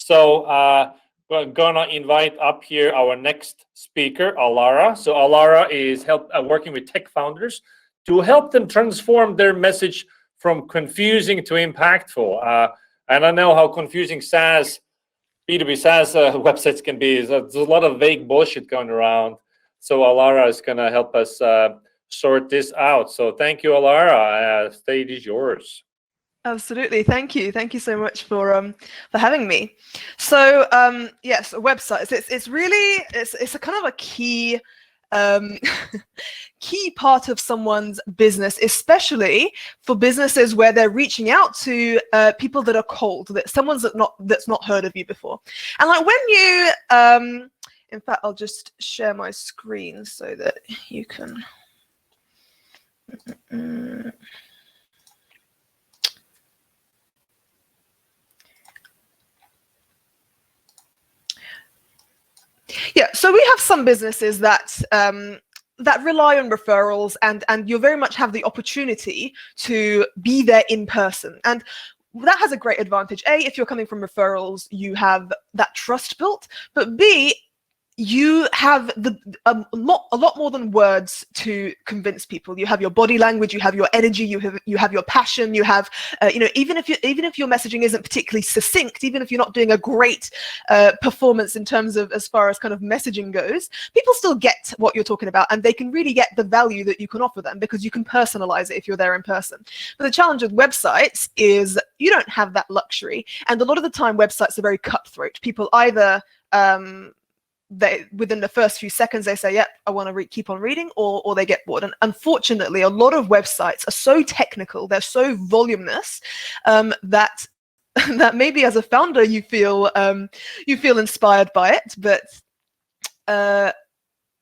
So we're gonna invite up here our next speaker, Alara. So Alara is working with tech founders to help them transform their message from confusing to impactful. And I know how confusing B2B SaaS websites can be. There's a lot of vague bullshit going around. So Alara is gonna help us sort this out. So thank you, Alara. Stage is yours. Absolutely, thank you so much for having me. So yes, websites. It's a kind of a key key part of someone's business, especially for businesses where they're reaching out to people that are cold, that someone's that's not heard of you before. And like when you, in fact, I'll just share my screen so that you can. Yeah, so we have some businesses that that rely on referrals, and you very much have the opportunity to be there in person. And that has a great advantage. A, if you're coming from referrals, you have that trust built, but B, you have a lot more than words to convince people. You have your body language, you have your energy, you have your passion, you have even if your messaging isn't particularly succinct, even if you're not doing a great performance in terms of as far as kind of messaging goes, people still get what you're talking about, and they can really get the value that you can offer them because you can personalize it if you're there in person. But the challenge with websites is you don't have that luxury, and a lot of the time websites are very cutthroat. People either within the first few seconds they say, yep, I want to keep on reading, or they get bored. And unfortunately, a lot of websites are so technical, they're so voluminous, that maybe as a founder you feel inspired by it, but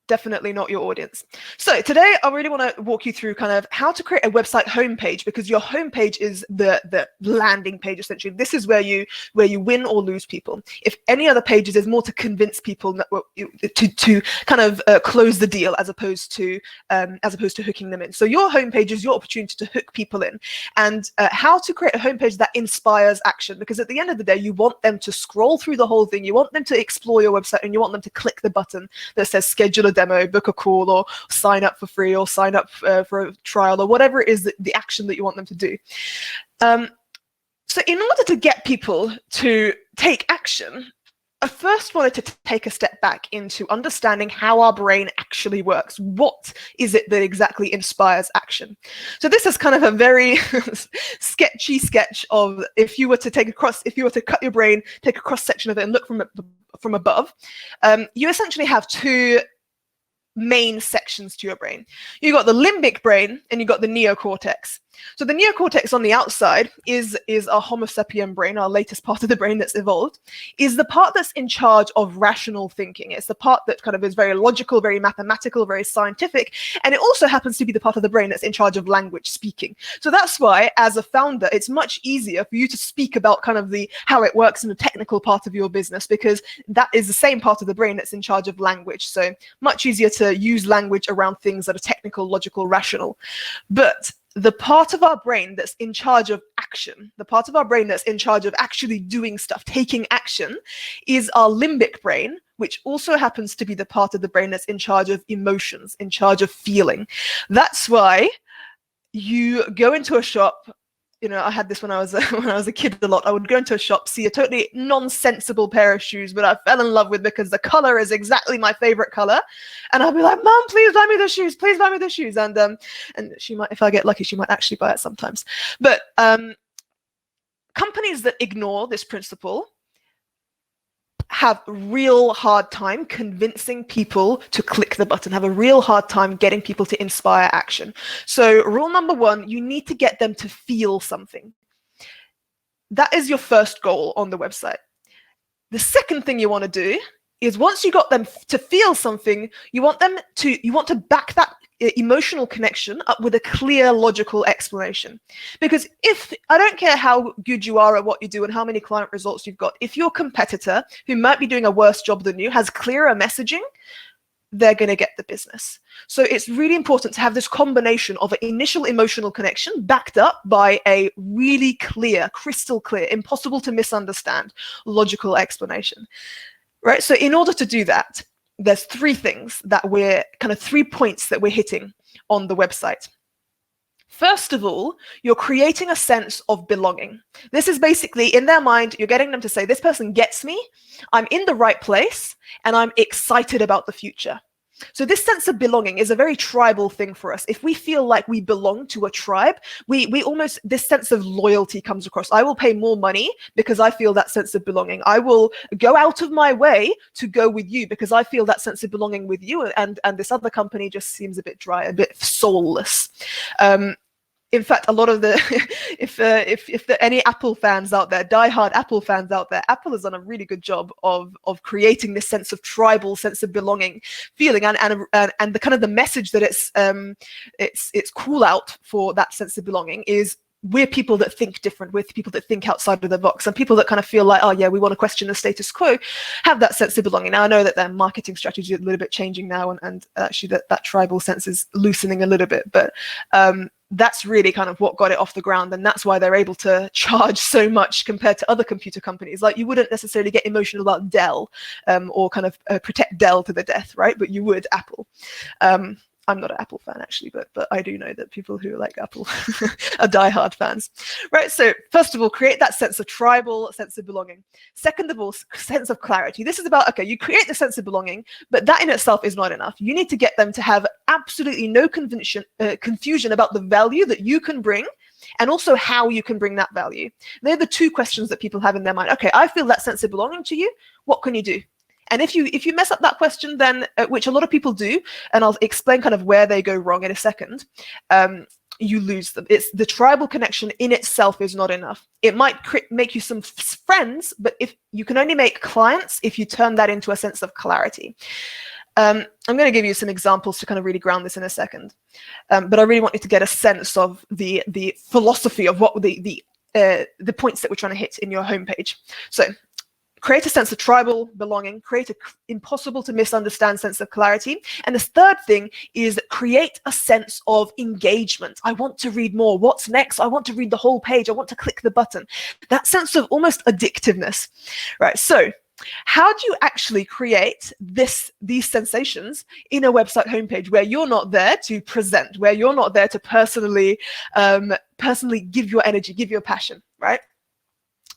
definitely not your audience. So today I really want to walk you through kind of how to create a website homepage, because your homepage is the landing page essentially. This is where you win or lose people. If any other pages, there's more to convince people to kind of close the deal as opposed to hooking them in. So your homepage is your opportunity to hook people in, and how to create a homepage that inspires action, because at the end of the day you want them to scroll through the whole thing, you want them to explore your website, and you want them to click the button that says schedule a demo, book a call, or sign up for free, or sign up for a trial, or whatever it is the action that you want them to do. So in order to get people to take action, I first wanted to take a step back into understanding how our brain actually works. What is it that exactly inspires action? So this is kind of a very sketchy sketch of if you were to cut your brain, take a cross section of it and look from above, you essentially have two main sections to your brain. You got the limbic brain and you got the neocortex. So the neocortex on the outside is our Homo sapien brain, our latest part of the brain that's evolved, is the part that's in charge of rational thinking. It's the part that kind of is very logical, very mathematical, very scientific, and it also happens to be the part of the brain that's in charge of language speaking. So that's why, as a founder, it's much easier for you to speak about kind of how it works in the technical part of your business, because that is the same part of the brain that's in charge of language. So much easier to use language around things that are technical, logical, rational. But the part of our brain that's in charge of action, the part of our brain that's in charge of actually doing stuff, taking action, is our limbic brain, which also happens to be the part of the brain that's in charge of emotions, in charge of feeling. That's why you go into a shop. I had this when I was a kid a lot. I would go into a shop, see a totally nonsensible pair of shoes, but I fell in love with because the color is exactly my favorite color, and I'd be like, "Mom, please buy me the shoes. Please buy me the shoes." And she might, if I get lucky, she might actually buy it sometimes. But companies that ignore this principle have a real hard time convincing people to click the button, have a real hard time getting people to inspire action. So rule number one, you need to get them to feel something. That is your first goal on the website. The second thing you want to do is, once you got them to feel something, you want to back that emotional connection up with a clear, logical explanation. Because I don't care how good you are at what you do and how many client results you've got, if your competitor, who might be doing a worse job than you, has clearer messaging, they're going to get the business. So it's really important to have this combination of an initial emotional connection backed up by a really clear, crystal clear, impossible to misunderstand logical explanation, right? So in order to do that, there's three points that we're hitting on the website. First of all, you're creating a sense of belonging. This is basically, in their mind, you're getting them to say, this person gets me, I'm in the right place, and I'm excited about the future. So this sense of belonging is a very tribal thing for us. If we feel like we belong to a tribe, we almost, this sense of loyalty comes across. I will pay more money because I feel that sense of belonging. I will go out of my way to go with you because I feel that sense of belonging with you, and this other company just seems a bit dry, a bit soulless. In fact, a lot of the, if there are any Apple fans out there, diehard Apple fans out there, Apple has done a really good job of creating this sense of tribal, sense of belonging feeling, and the kind of the message that it's call out for that sense of belonging is, we're people that think different, we're people that think outside of the box, and people that kind of feel like, oh yeah, we want to question the status quo, have that sense of belonging. Now I know that their marketing strategy is a little bit changing now, and actually that tribal sense is loosening a little bit, but that's really kind of what got it off the ground, and that's why they're able to charge so much compared to other computer companies. Like, you wouldn't necessarily get emotional about Dell or kind of protect Dell to the death, right? But you would Apple. I'm not an Apple fan actually, but I do know that people who like Apple are diehard fans, right? So first of all, create that sense of tribal sense of belonging. Second of all, sense of clarity. This is about, okay, you create the sense of belonging, but that in itself is not enough. You need to get them to have absolutely no confusion about the value that you can bring, and also how you can bring that value. They're the two questions that people have in their mind. Okay, I feel that sense of belonging to you. What can you do? And if you mess up that question, then which a lot of people do, and I'll explain kind of where they go wrong in a second, you lose them. It's the tribal connection in itself is not enough. It might make you some friends, but if you can only make clients if you turn that into a sense of clarity. I'm going to give you some examples to kind of really ground this in a second, but I really want you to get a sense of the philosophy of what the points that we're trying to hit in your homepage. So, create a sense of tribal belonging, create an impossible to misunderstand sense of clarity. And the third thing is create a sense of engagement. I want to read more. What's next? I want to read the whole page. I want to click the button. That sense of almost addictiveness, right? So how do you actually create these sensations in a website homepage where you're not there to present, where you're not there to personally give your energy, give your passion, right?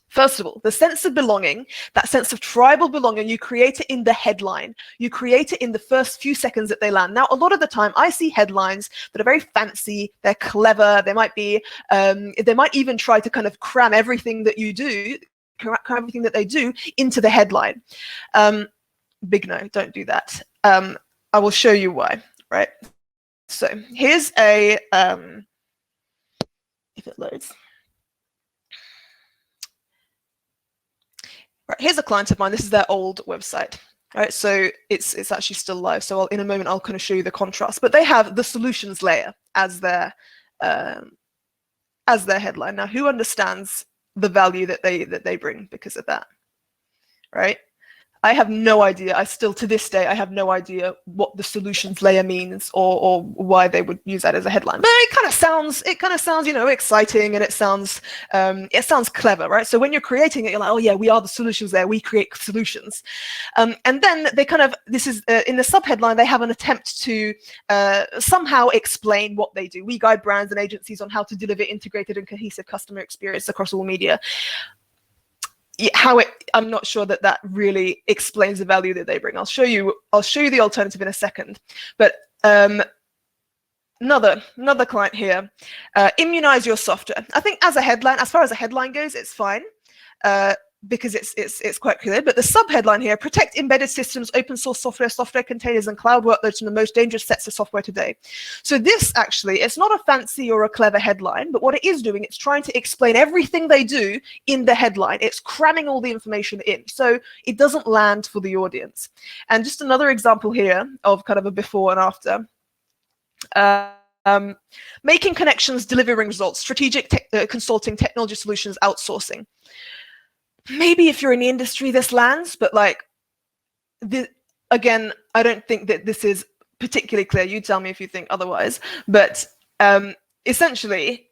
First of all, the sense of belonging, that sense of tribal belonging, you create it in the headline. You create it in the first few seconds that they land. Now, a lot of the time, I see headlines that are very fancy, they're clever, they might even try to kind of cram everything that you do, cram everything that they do into the headline. Big no, don't do that. I will show you why, right? So here's a, if it loads. Right, here's a client of mine. This is their old website, right? So it's actually still live. So in a moment, I'll kind of show you the contrast. But they have the solutions layer as their headline. Now, who understands the value that they bring because of that, right? I have no idea. I still, to this day, I have no idea what the solutions layer means or why they would use that as a headline. But it kind of sounds, you know, exciting, and it sounds clever, right? So when you're creating it, you're like, oh yeah, we are the solutions layer. We create solutions, and then they kind of, this is in the subheadline, they have an attempt to somehow explain what they do. We guide brands and agencies on how to deliver integrated and cohesive customer experience across all media. I'm not sure that really explains the value that they bring. I'll show you the alternative in a second. But another client here, immunize your software. I think as far as a headline goes, it's fine. Because it's quite clear, but the subheadline here: protect embedded systems, open source software containers, and cloud workloads from the most dangerous sets of software today. So this actually, it's not a fancy or a clever headline, but what it is doing, it's trying to explain everything they do in the headline. It's cramming all the information in, so it doesn't land for the audience. And just another example here of kind of a before and after. Making connections, delivering results, strategic consulting, technology solutions, outsourcing. Maybe if you're in the industry, this lands, but like, again, I don't think that this is particularly clear. You tell me if you think otherwise. But essentially,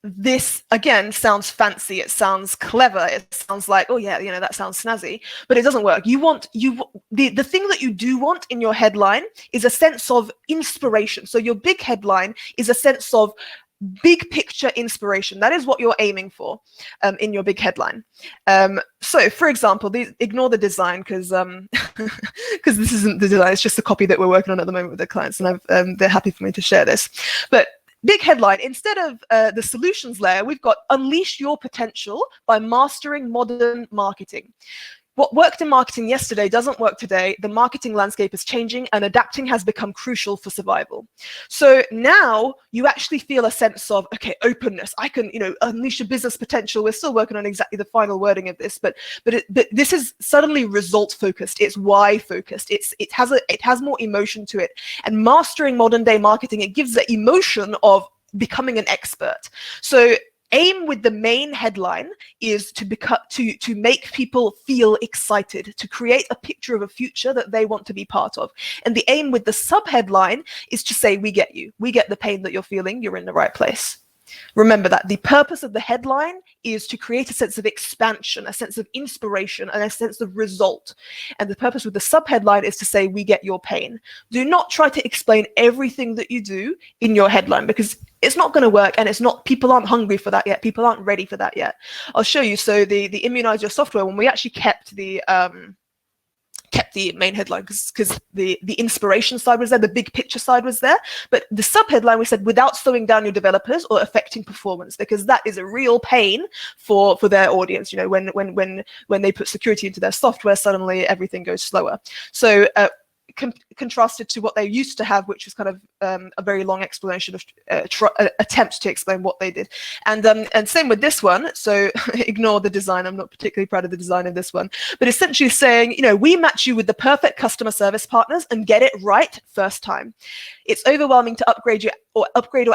this again sounds fancy, it sounds clever, it sounds like, oh yeah, that sounds snazzy, but it doesn't work. The thing that you do want in your headline is a sense of inspiration. So your big headline is a sense of big picture inspiration. That is what you're aiming for in your big headline. So for example, ignore the design because this isn't the design, it's just the copy that we're working on at the moment with the clients, and they're happy for me to share this. But big headline, instead of the solutions layer, we've got unleash your potential by mastering modern marketing. What worked in marketing yesterday doesn't work today. The marketing landscape is changing and adapting has become crucial for survival. So now you actually feel a sense of, okay, openness. I can, unleash your business potential. We're still working on exactly the final wording of this, but this is suddenly result focused. It's why focused. It has more emotion to it. And mastering modern day marketing, it gives the emotion of becoming an expert. So aim with the main headline is to make people feel excited, to create a picture of a future that they want to be part of. And the aim with the subheadline is to say, we get you. We get the pain that you're feeling. You're in the right place. Remember that the purpose of the headline is to create a sense of expansion, a sense of inspiration, and a sense of result. And the purpose with the subheadline is to say, we get your pain. Do not try to explain everything that you do in your headline, because it's not going to work, and people aren't hungry for that yet. People aren't ready for that yet. I'll show you. So the Immunize Your Software, when we actually kept the main headline because the inspiration side was there, the big picture side was there, but the subheadline we said, without slowing down your developers or affecting performance, because that is a real pain for their audience. When they put security into their software, suddenly everything goes slower. So contrasted to what they used to have, which was kind of a very long explanation of attempt to explain what they did. And same with this one. So ignore the design. I'm not particularly proud of the design of this one, but essentially saying, we match you with the perfect customer service partners and get it right first time. It's overwhelming to upgrade or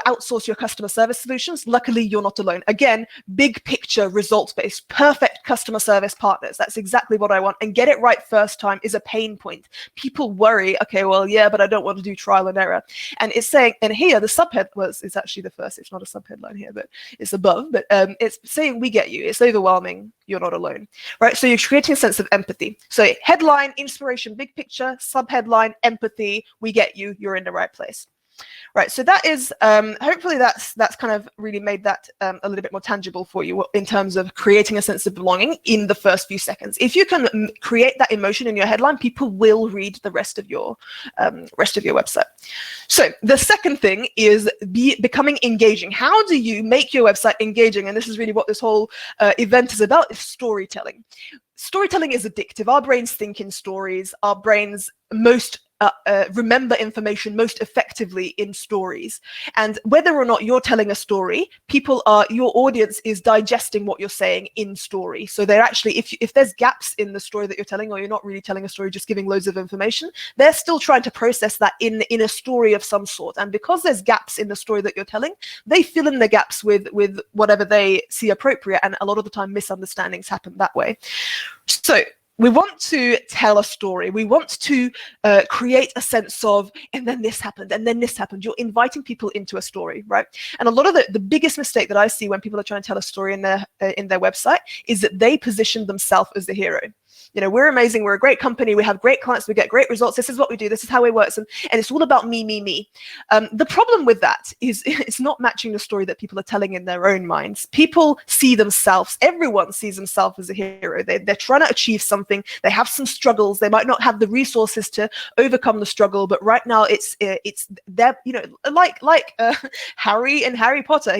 outsource your customer service solutions. Luckily, you're not alone. Again, big picture, results-based, perfect customer service partners. That's exactly what I want. And get it right first time is a pain point. People worry, okay, well, yeah, but I don't want to do trial and error. And it's saying, and here the subhead it's actually the first, it's not a subheadline here, but it's above, but it's saying, we get you. It's overwhelming. You're not alone, right? So you're creating a sense of empathy. So headline, inspiration, big picture, subheadline, empathy, we get you. You're in the right place. Right, so that is, hopefully that's kind of really made that a little bit more tangible for you in terms of creating a sense of belonging in the first few seconds. If you can create that emotion in your headline, people will read the rest of your website. So the second thing is becoming engaging. How do you make your website engaging? And this is really what this whole event is about, is storytelling. Storytelling is addictive. Our brains think in stories. Our brains remember information most effectively in stories. And whether or not you're telling a story, your audience is digesting what you're saying in story. So they're actually, if there's gaps in the story that you're telling, or you're not really telling a story, just giving loads of information, they're still trying to process that in a story of some sort. And because there's gaps in the story that you're telling, they fill in the gaps with whatever they see appropriate. And a lot of the time, misunderstandings happen that way. So we want to tell a story. We want to create a sense of, and then this happened, and then this happened. You're inviting people into a story, right? And a lot of the biggest mistake that I see when people are trying to tell a story in their website is that they position themselves as the hero. We're amazing. We're a great company. We have great clients. We get great results. This is what we do. This is how it works. And it's all about me, me, me. The problem with that is it's not matching the story that people are telling in their own minds. People see themselves. Everyone sees themselves as a hero. They're trying to achieve something. They have some struggles. They might not have the resources to overcome the struggle. But right now, it's that, like Harry and Harry Potter.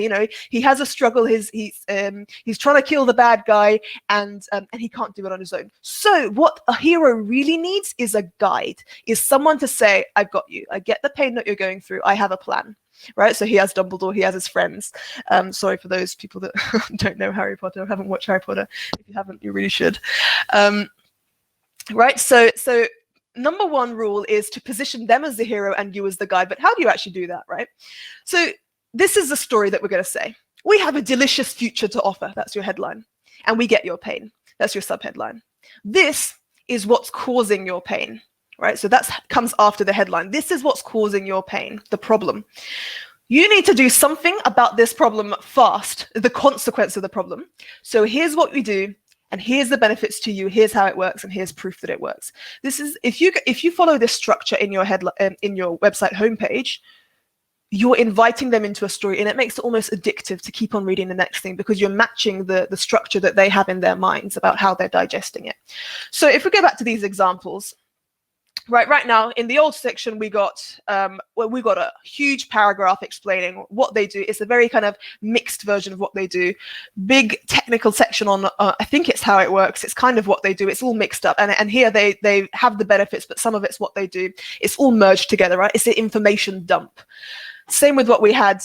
He has a struggle. He's trying to kill the bad guy, and he can't do it on his own. So what a hero really needs is a guide, is someone to say, I've got you. I get the pain that you're going through. I have a plan, right? So he has Dumbledore. He has his friends. Sorry for those people that don't know Harry Potter or haven't watched Harry Potter. If you haven't, you really should. Right? So number one rule is to position them as the hero and you as the guide. But how do you actually do that, right? So this is the story that we're going to say. We have a delicious future to offer. That's your headline. And we get your pain. That's your subheadline. This is what's causing your pain. right? So that comes after the headline. This is what's causing your pain, the problem. You need to do something about this problem fast, the consequence of the problem. So here's what we do, and here's the benefits to you. Here's how it works, and here's proof that it works. This is if you follow this structure in your headline in your website homepage, you're inviting them into a story, and it makes it almost addictive to keep on reading the next thing because you're matching the structure that they have in their minds about how they're digesting it. So if we go back to these examples. Right now, in the old section, we got a huge paragraph explaining what they do. It's a very kind of mixed version of what they do. Big technical section on, I think it's how it works. It's kind of what they do. It's all mixed up. And here they have the benefits, but some of it's what they do. It's all merged together, right? It's an information dump. Same with what we had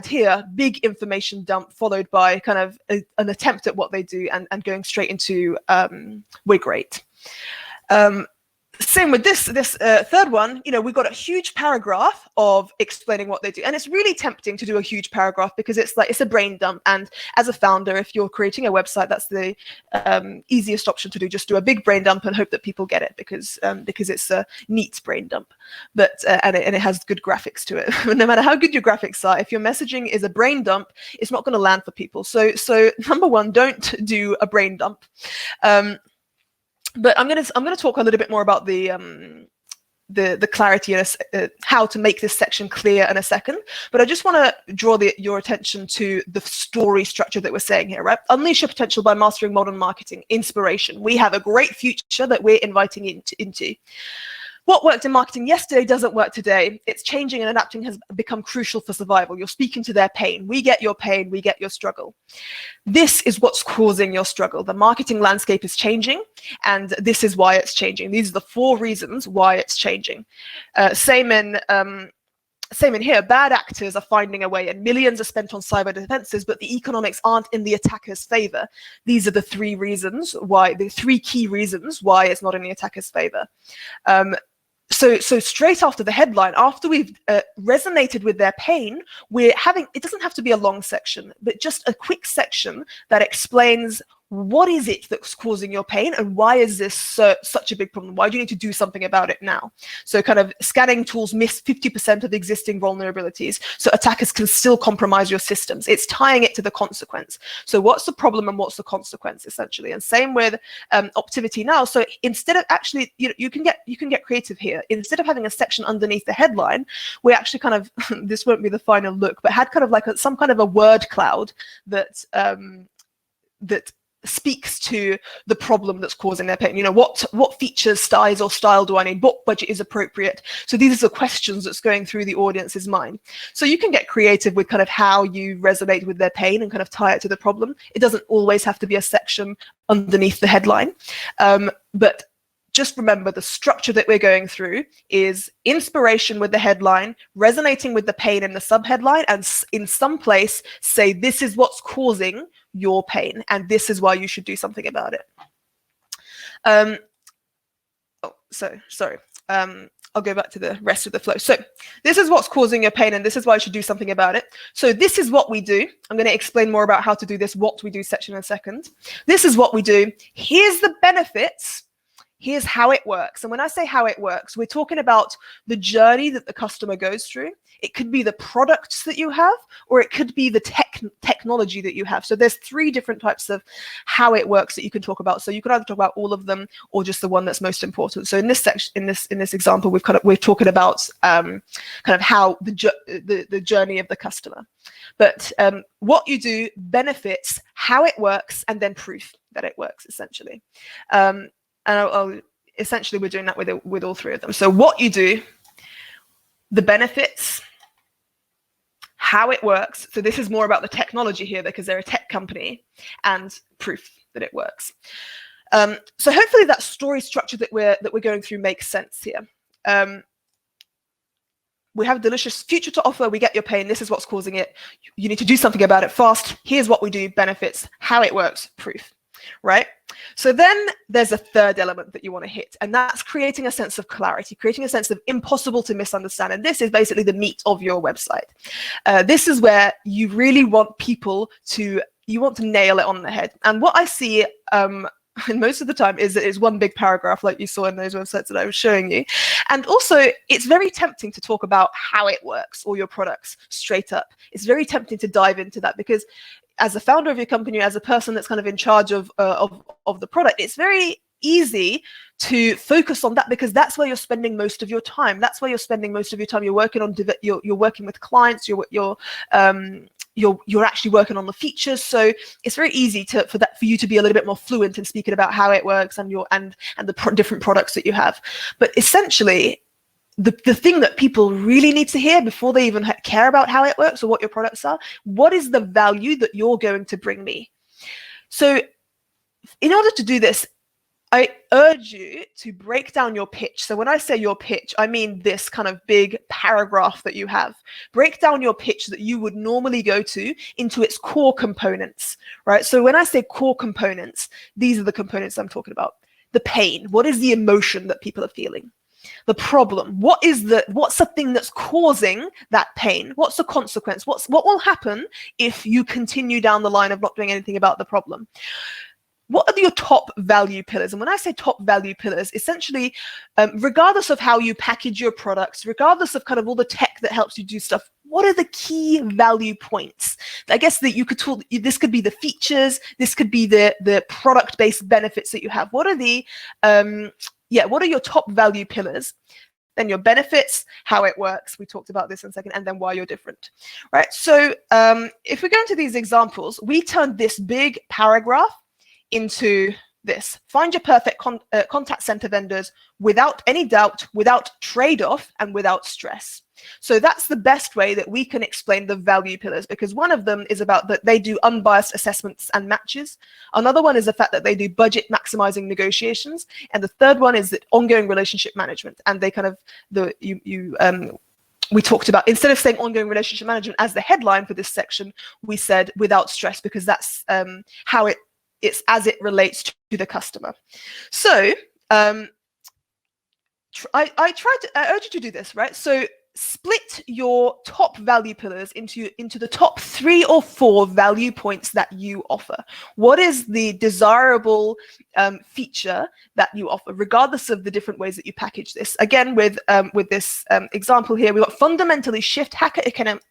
here, big information dump followed by kind of an attempt at what they do and going straight into we're great. Same with this third one, we've got a huge paragraph of explaining what they do. And it's really tempting to do a huge paragraph because it's a brain dump. And as a founder, if you're creating a website, that's the easiest option to do. Just do a big brain dump and hope that people get it because it's a neat brain dump. But and it has good graphics to it. No matter how good your graphics are, if your messaging is a brain dump, it's not going to land for people. So number one, don't do a brain dump. But I'm gonna talk a little bit more about the clarity and how to make this section clear in a second. But I just want to draw your attention to the story structure that we're saying here, right? Unleash your potential by mastering modern marketing. Inspiration. We have a great future that we're inviting into. What worked in marketing yesterday doesn't work today. It's changing and adapting has become crucial for survival. You're speaking to their pain. We get your pain. We get your struggle. This is what's causing your struggle. The marketing landscape is changing, and this is why it's changing. These are the 4 reasons why it's changing. Same in here. Bad actors are finding a way, and millions are spent on cyber defenses, but the economics aren't in the attacker's favor. These are the 3 reasons why, the 3 key reasons why it's not in the attacker's favor. So straight after the headline, after we've resonated with their pain, it doesn't have to be a long section, but just a quick section that explains what is it that's causing your pain and why is this such a big problem? Why do you need to do something about it now? So kind of scanning tools miss 50% of existing vulnerabilities, so attackers can still compromise your systems. It's tying it to the consequence. So what's the problem and what's the consequence, essentially? And same with Optivity now. So instead of actually, you can get creative here. Instead of having a section underneath the headline, we actually kind of, this won't be the final look, but had kind of like some kind of a word cloud that speaks to the problem that's causing their pain. What features, styles, or style do I need? What budget is appropriate? So these are the questions that's going through the audience's mind. So you can get creative with kind of how you resonate with their pain and kind of tie it to the problem. It doesn't always have to be a section underneath the headline. But just remember the structure that we're going through is inspiration with the headline, resonating with the pain in the subheadline, and in some place say this is what's causing your pain and this is why you should do something about it. I'll go back to the rest of the flow. So this is what's causing your pain and this is why you should do something about it. So this is what we do. I'm going to explain more about how to do this what we do section in a second. This is what we do. Here's the benefits. Here's how it works. And when I say how it works, we're talking about the journey that the customer goes through. It could be the products that you have, or it could be the technology that you have. So there's 3 different types of how it works that you can talk about. So you can either talk about all of them or just the one that's most important. So in this section, in this example, we're talking about kind of how the journey of the customer. But what you do benefits, how it works, and then proof that it works, essentially. And essentially, we're doing that with all 3 of them. So what you do, the benefits, how it works. So this is more about the technology here because they're a tech company, and proof that it works. So hopefully that story structure that we're going through makes sense here. We have a delicious future to offer. We get your pain. This is what's causing it. You need to do something about it fast. Here's what we do, benefits, how it works, proof. Right? So then there's a third element that you want to hit, and that's creating a sense of clarity, creating a sense of impossible to misunderstand. And this is basically the meat of your website. This is where you really want people to, you want to nail it on the head. And what I see and most of the time is one big paragraph like you saw in those websites that I was showing you. And also, it's very tempting to talk about how it works or your products straight up. It's very tempting to dive into that because as a founder of your company, as a person that's kind of in charge of the product, it's very easy to focus on that because that's where you're spending most of your time. That's where you're spending most of your time. You're working on you're working with clients. You're actually working on the features. So it's very easy for you to be a little bit more fluent in speaking about how it works and the different products that you have. But essentially, the thing that people really need to hear before they even care about how it works or what your products are, what is the value that you're going to bring me? So in order to do this, I urge you to break down your pitch. So when I say your pitch, I mean this kind of big paragraph that you have. Break down your pitch that you would normally go to into its core components, right? So when I say core components, these are the components I'm talking about. The pain, what is the emotion that people are feeling? The problem, what's the thing that's causing that pain? What's the consequence? What will happen if you continue down the line of not doing anything about the problem? What are your top value pillars? And when I say top value pillars, essentially, regardless of how you package your products, regardless of kind of all the tech that helps you do stuff, what are the key value points? I guess that you could talk, this could be the features, this could be the product-based benefits that you have. What are what are your top value pillars? Then your benefits, how it works. We talked about this in a second, and then why you're different, right? So if we go into these examples, we turned this big paragraph into this. Find your perfect contact center vendors without any doubt, without trade-off, and without stress. So that's the best way that we can explain the value pillars, because one of them is about that they do unbiased assessments and matches. Another one is the fact that they do budget maximizing negotiations. And the third one is that ongoing relationship management. And they kind of, we talked about, instead of saying ongoing relationship management as the headline for this section, we said without stress, because that's how it's as it relates to the customer. So I urge you to do this, right? So split your top value pillars into the top 3 or 4 value points that you offer. What is the desirable feature that you offer, regardless of the different ways that you package this? Again, with this example here, we've got fundamentally shift hacker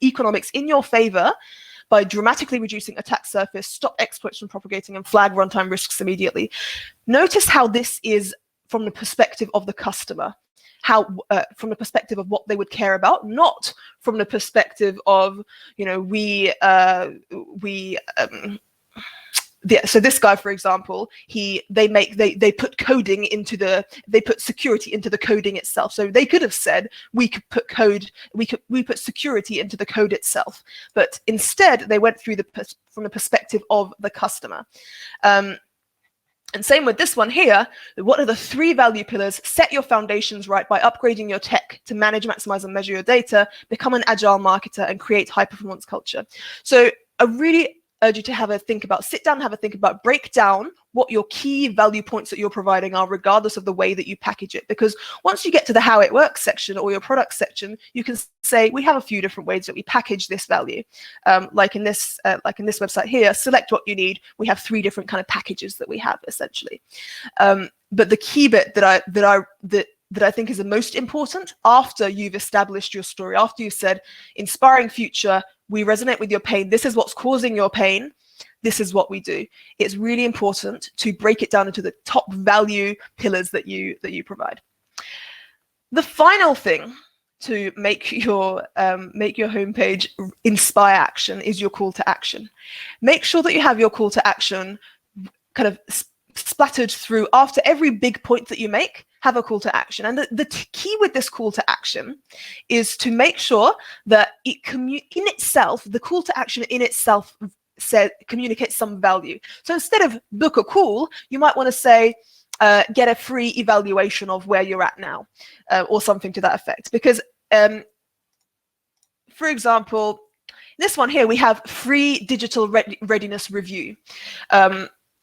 economics in your favor by dramatically reducing attack surface, stop exploits from propagating, and flag runtime risks immediately. Notice how this is from the perspective of the customer, from the perspective of what they would care about, not from the perspective of, so this guy, for example, they put coding into they put security into the coding itself. So they could have said we put security into the code itself, but instead they went through from the perspective of the customer. And same with this one here. What are the 3 value pillars? Set your foundations right by upgrading your tech to manage, maximize, and measure your data, become an agile marketer, and create high-performance culture. So I really urge you to sit down and have a think about, break down what your key value points that you're providing are, regardless of the way that you package it. Because once you get to the how it works section or your product section, you can say, we have a few different ways that we package this value. Like in this website here, select what you need. We have 3 different kind of packages that we have essentially. But the key bit that I think is the most important, after you've established your story, after you said, inspiring future, we resonate with your pain, this is what's causing your pain, this is what we do. It's really important to break it down into the top value pillars that you provide. The final thing to make your homepage inspire action is your call to action. Make sure that you have your call to action kind of splattered through. After every big point that you make, have a call to action. And the key with this call to action is to make sure that the call to action in itself communicates some value. So instead of book a call, you might want to say, get a free evaluation of where you're at now, or something to that effect. Because, for example, this one here, we have free digital readiness review.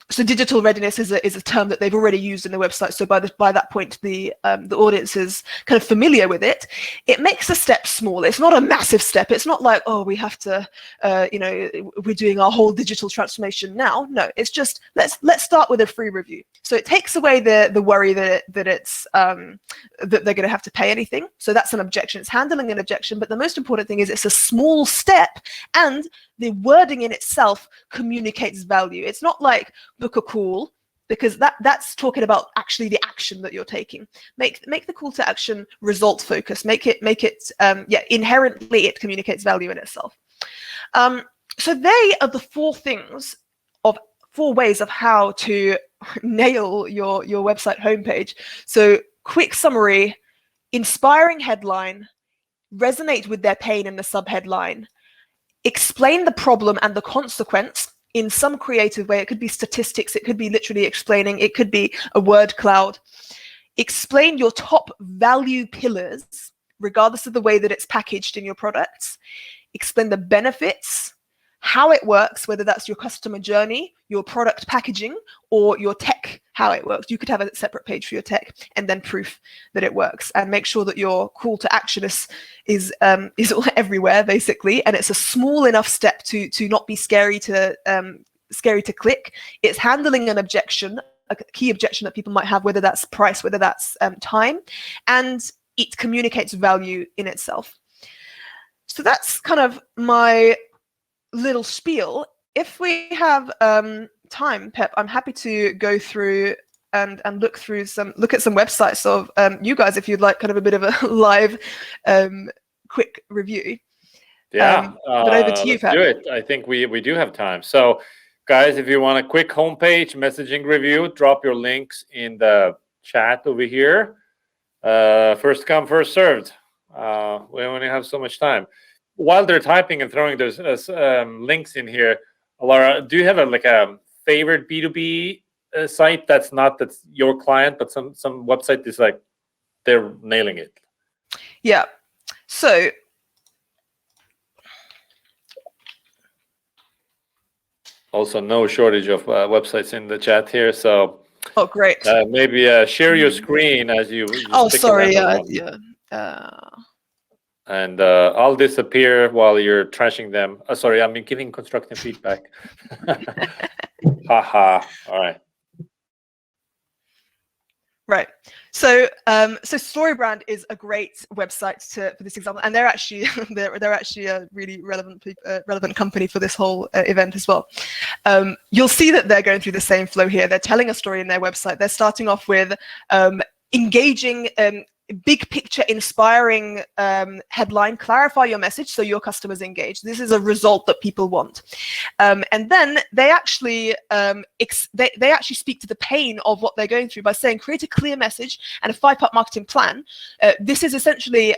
So digital readiness is a term that they've already used in the website. So by that point, the audience is kind of familiar with it. It makes the step small. It's not a massive step. It's not like, oh, we have to, we're doing our whole digital transformation now. No, it's just let's start with a free review. So it takes away the worry that it's that they're going to have to pay anything. So that's an objection. It's handling an objection. But the most important thing is it's a small step, and the wording in itself communicates value. It's not like book a call, because that's talking about actually the action that you're taking. Make the call to action result focused. Make it inherently it communicates value in itself. So they are the four ways of how to nail your website homepage. So quick summary, inspiring headline, resonate with their pain in the subheadline, explain the problem and the consequence in some creative way. It could be statistics, it could be literally explaining, it could be a word cloud. Explain your top value pillars, regardless of the way that it's packaged in your products. Explain the benefits, how it works, whether that's your customer journey, your product packaging, or your tech, how it works. You could have a separate page for your tech, and then proof that it works. And make sure that your call to action is everywhere, basically, and it's a small enough step to not be scary to click. It's handling an objection, a key objection that people might have, whether that's price, whether that's time, and it communicates value in itself. So that's kind of my little spiel. If we have time, Pep, I'm happy to go through and look at some websites of you guys, if you'd like kind of a bit of a live quick review. Yeah, but over to you, let's Pep. do it. I think we do have time. So guys, if you want a quick homepage messaging review, drop your links in the chat over here. First come, first served. We only have so much time. While they're typing and throwing those links in here, Alara, do you have a favorite B2B site that's your client, but some website is like they're nailing it? Yeah. So also no shortage of websites in the chat here. So oh, great. Maybe share your screen as you. Oh, sorry. Yeah. And I'll disappear while you're trashing them. Sorry, I'm giving constructive feedback. Haha. All right. Right. So Storybrand is a great website for this example, and they're actually a really relevant company for this whole event as well. You'll see that they're going through the same flow here. They're telling a story in their website. They're starting off with engaging, big picture, inspiring headline, clarify your message so your customers engage. This is a result that people want. And then they actually they actually speak to the pain of what they're going through by saying, create a clear message and a 5-part marketing plan. This is essentially,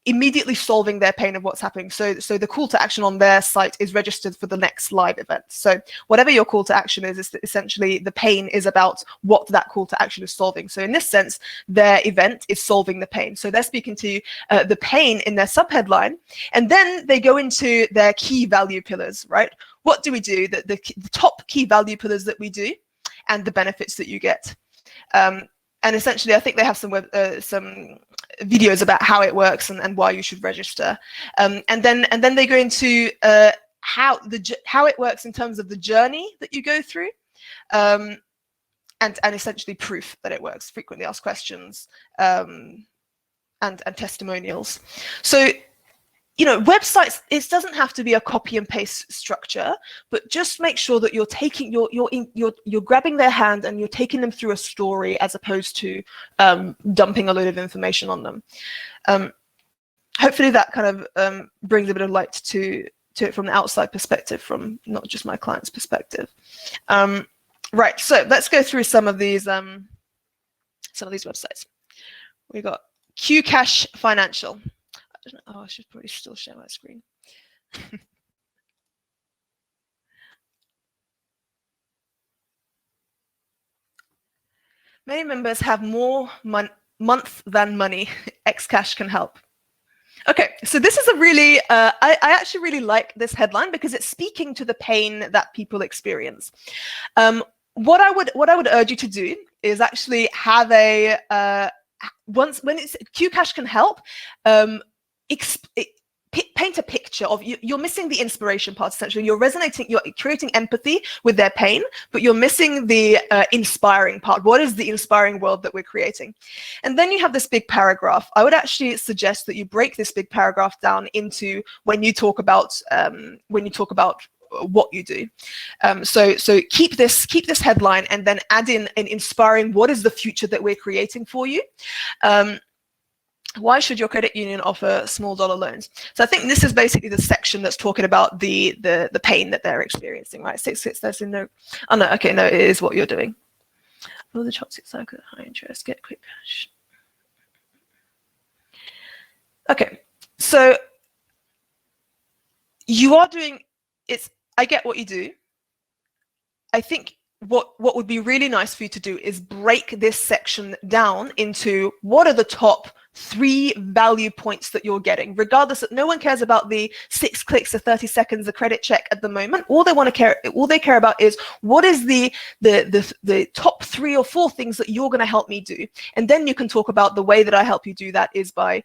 immediately solving their pain of what's happening. So the call to action on their site is registered for the next live event. So whatever your call to action is essentially the pain is about what that call to action is solving. So in this sense, their event is solving the pain. So they're speaking to the pain in their subheadline, and then they go into their key value pillars, right? What do we do? The top key value pillars that we do, and the benefits that you get. And essentially, I think they have some videos about how it works and why you should register. And then they go into how it works in terms of the journey that you go through, and essentially proof that it works. Frequently asked questions, and testimonials. So, websites, it doesn't have to be a copy and paste structure, but just make sure that you're taking you're grabbing their hand and you're taking them through a story as opposed to dumping a load of information on them. Hopefully that kind of brings a bit of light to it from the outside perspective, from not just my client's perspective. Right, so let's go through some of these websites. We got Qcash Financial. Oh, I should probably still share my screen. Many members have more month than money. Xcash can help. Okay, so this is a really, I actually really like this headline because it's speaking to the pain that people experience. What I would urge you to do is actually have a when it's Qcash can help paint a picture of you're missing the inspiration part. Essentially, you're creating empathy with their pain, but you're missing the inspiring part. What is the inspiring world that we're creating? And then you have this big paragraph. I would actually suggest that you break this big paragraph down into when you talk about what you do. So keep this headline and then add in an inspiring, what is the future that we're creating for you? Why should your credit union offer small dollar loans? So I think this is basically the section that's talking about the pain that they're experiencing, right? 6 there's no, oh no, okay, no, it is what you're doing. All the toxic cycle, high interest, get quick cash. Okay, so you are doing, I get what you do. I think what would be really nice for you to do is break this section down into what are the top 3 value points that you're getting, regardless that no one cares about the 6 clicks or 30 seconds of credit check at the moment. All they care about is what is the top 3 or 4 things that you're going to help me do. And then you can talk about the way that I help you do that is by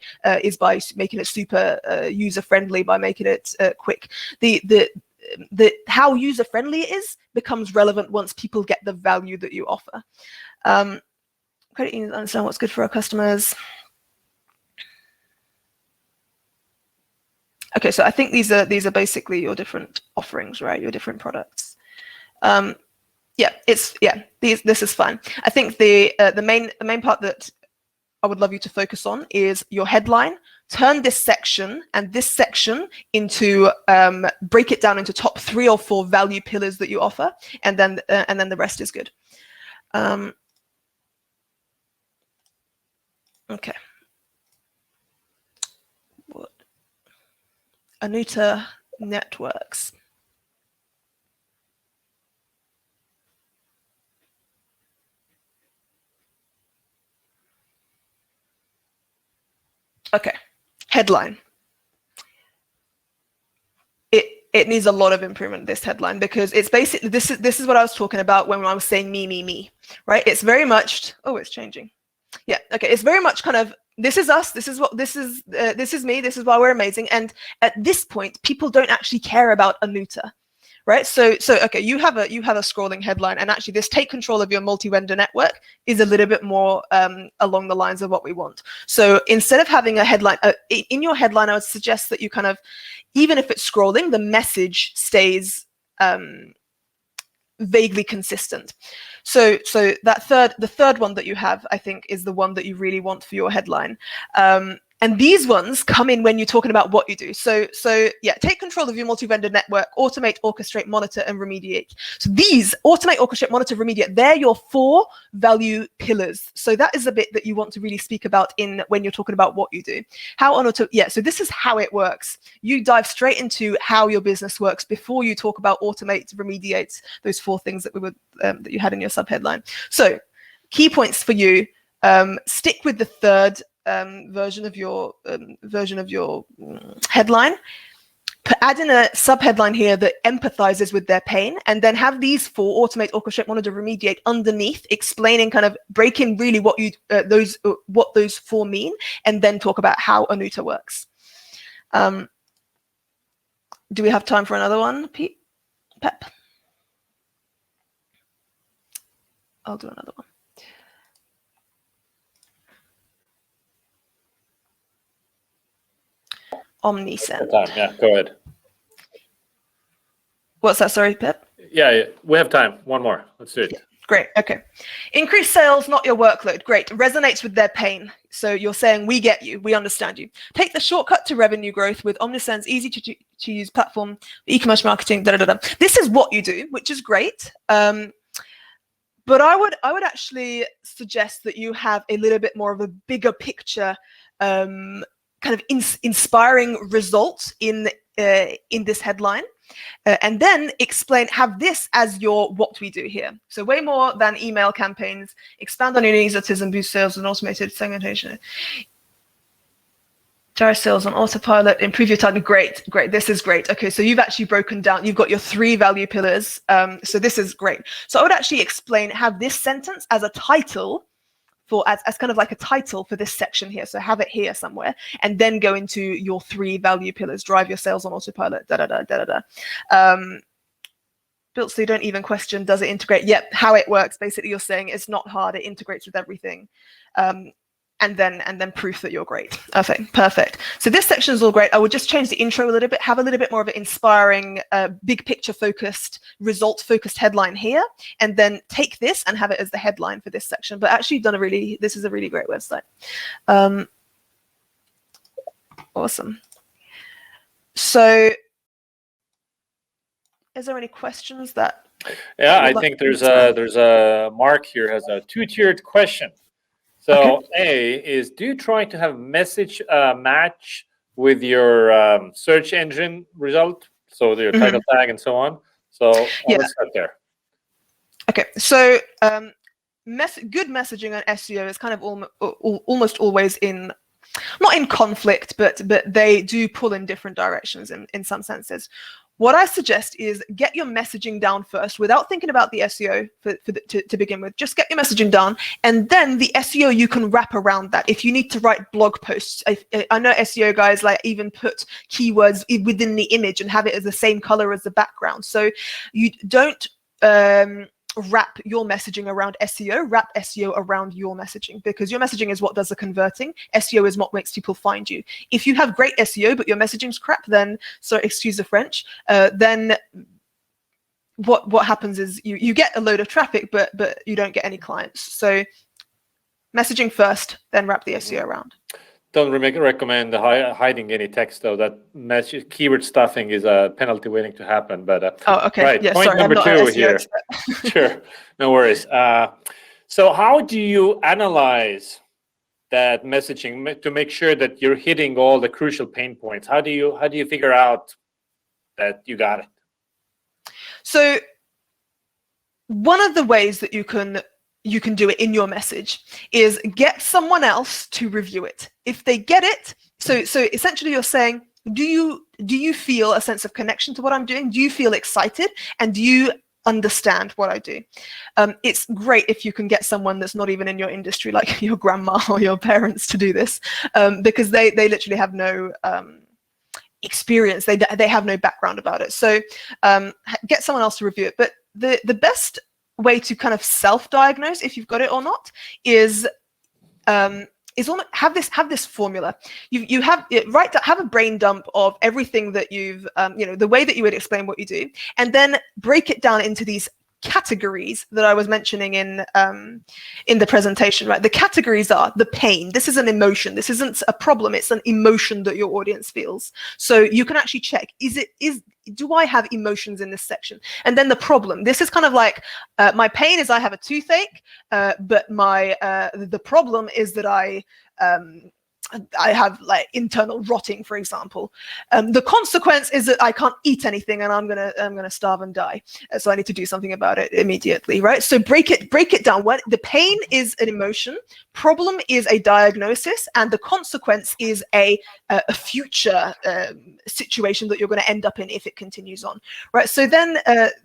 making it super user friendly, by making it quick. How user friendly it is becomes relevant once people get the value that you offer. Credit unions understand what's good for our customers. Okay, so I think these are basically your different offerings, right? Your different products. This is fine. I think the main part that I would love you to focus on is your headline. Turn this section and this section into break it down into top 3 or 4 value pillars that you offer, and then the rest is good. Okay. What? Anuta networks. Okay, headline. It needs a lot of improvement, this headline, because it's basically, this is what I was talking about when I was saying me, right? It's very much, oh, it's changing. Yeah, okay, it's very much kind of, this is us, this is me, this is why we're amazing. And at this point, people don't actually care about Anuta. Right, so okay, you have a scrolling headline, and actually this take control of your multi-vendor network is a little bit more along the lines of what we want. So instead of having a headline in your headline, I would suggest that you kind of, even if it's scrolling, the message stays vaguely consistent. So the third one that you have, I think, is the one that you really want for your headline. And these ones come in when you're talking about what you do. So yeah, take control of your multi-vendor network, automate, orchestrate, monitor, and remediate. So these, automate, orchestrate, monitor, remediate, they're your 4 value pillars. So that is the bit that you want to really speak about when you're talking about what you do. So this is how it works. You dive straight into how your business works before you talk about automate, remediate, those 4 things that that you had in your subheadline. So key points for you, stick with the third version of your headline. Add in a subheadline here that empathizes with their pain, and then have these 4, automate, orchestrate, monitor, remediate, underneath, explaining, kind of breaking really what those 4 mean, and then talk about how Anuta works. Do we have time for another one, Pep? I'll do another one. Omnisend. Yeah, go ahead. What's that? Sorry, Pip? Yeah, we have time. One more. Let's do it. Yeah. Great. Okay. Increase sales, not your workload. Great. Resonates with their pain. So you're saying, we get you. We understand you. Take the shortcut to revenue growth with Omnisend's easy to use platform, e-commerce marketing, This is what you do, which is great. But I would actually suggest that you have a little bit more of a bigger picture, kind of inspiring results in this headline, and then have this as your what we do here. So way more than email campaigns. Expand on your newsletters and boost sales and automated segmentation. Drive sales on autopilot, improve your target. Great. This is great. Okay, so you've actually broken down, you've got your 3 value pillars. So this is great. So I would actually have this sentence as a title as kind of like a title for this section here. So have it here somewhere, and then go into your 3 value pillars. Drive your sales on autopilot. Built so you don't even question, does it integrate? Yep, how it works. Basically, you're saying it's not hard. It integrates with everything. And then proof that you're great. Okay, perfect. So this section is all great. I would just change the intro a little bit, have a little bit more of an inspiring, big picture focused, result focused headline here, and then take this and have it as the headline for this section. But actually, this is a really great website. Awesome. So, is there any questions that? Yeah, I think there's a Mark here has a 2-tiered question. So okay. A is, do you try to have message match with your search engine result? So your title tag and so on. So let's start there. Okay, so good messaging on SEO is kind of almost always not in conflict, but they do pull in different directions in some senses. What I suggest is get your messaging down first without thinking about the SEO to begin with. Just get your messaging down, and then the SEO you can wrap around that. If you need to write blog posts, I know SEO guys like even put keywords within the image and have it as the same color as the background. So you don't wrap your messaging around SEO, wrap SEO around your messaging, because your messaging is what does the converting. SEO is what makes people find you. If you have great SEO, but your messaging's crap, then, so excuse the French, then what happens is you get a load of traffic, but you don't get any clients. So messaging first, then wrap the SEO around. Don't recommend hiding any text, though. That keyword stuffing is a penalty waiting to happen. But oh, okay. Right. Yeah, point sorry, number 2 here. Sure, no worries. So how do you analyze that messaging to make sure that you're hitting all the crucial pain points? How do you figure out that you got it? So one of the ways that you can do it in your message is get someone else to review it. If they get it, so essentially you're saying, do you feel a sense of connection to what I'm doing? Do you feel excited? And do you understand what I do? It's great if you can get someone that's not even in your industry, like your grandma or your parents, to do this, because they literally have no experience. They have no background about it. So get someone else to review it. But the best way to kind of self-diagnose if you've got it or not is almost have this formula. You have a brain dump of everything that you've the way that you would explain what you do, and then break it down into these categories that I was mentioning in the presentation, right? The categories are the pain. This is an emotion. This isn't a problem. It's an emotion that your audience feels. So you can actually check, do I have emotions in this section? And then the problem. This is kind of like my pain is I have a toothache, but the problem is that I have like internal rotting, for example. The consequence is that I can't eat anything and I'm gonna starve and die. So I need to do something about it immediately, right? So break it down. What the pain is an emotion, problem is a diagnosis, and the consequence is a future situation that you're going to end up in if it continues on, right? So then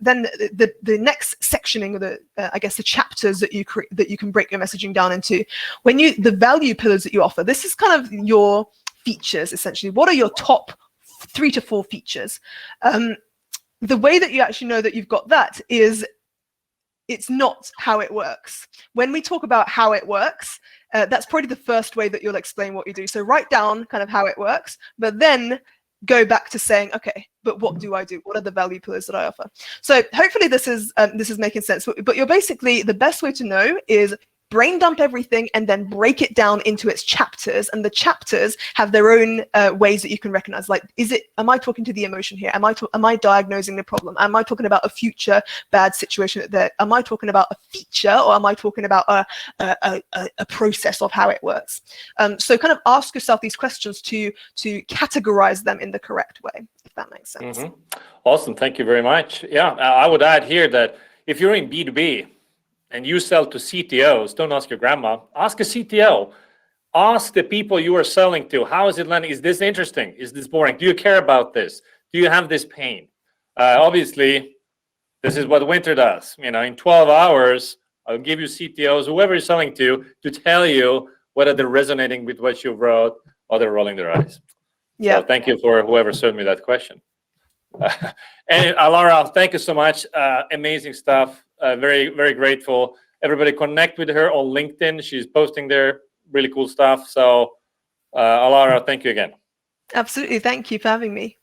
the next sectioning of the chapters that you can break your messaging down into, the value pillars that you offer. This is kind of your features, essentially. What are your top 3 to 4 features? The way that you actually know that you've got that is it's not how it works. When we talk about how it works, that's probably the first way that you'll explain what you do. So write down kind of how it works, but then go back to saying, okay, but what do I do? What are the value pillars that I offer? So hopefully this is making sense. But you're basically, the best way to know is brain dump everything and then break it down into its chapters, and the chapters have their own ways that you can recognize. Like, am I talking to the emotion here? Am I diagnosing the problem? Am I talking about a future bad situation? Am I talking about a feature, or am I talking about a process of how it works? So kind of ask yourself these questions to categorize them in the correct way, if that makes sense. Mm-hmm. Awesome, thank you very much. Yeah, I would add here that if you're in B2B, and you sell to CTOs, don't ask your grandma, ask a CTO. Ask the people you are selling to, how is it landing? Is this interesting? Is this boring? Do you care about this? Do you have this pain? Obviously, this is what Winter does. In 12 hours, I'll give you CTOs, whoever you're selling to tell you whether they're resonating with what you wrote or they're rolling their eyes. Yeah. So thank you for whoever sent me that question. And Alara, thank you so much. Amazing stuff. Very, very grateful. Everybody connect with her on LinkedIn. She's posting there really cool stuff. So Alara, thank you again. Absolutely. Thank you for having me.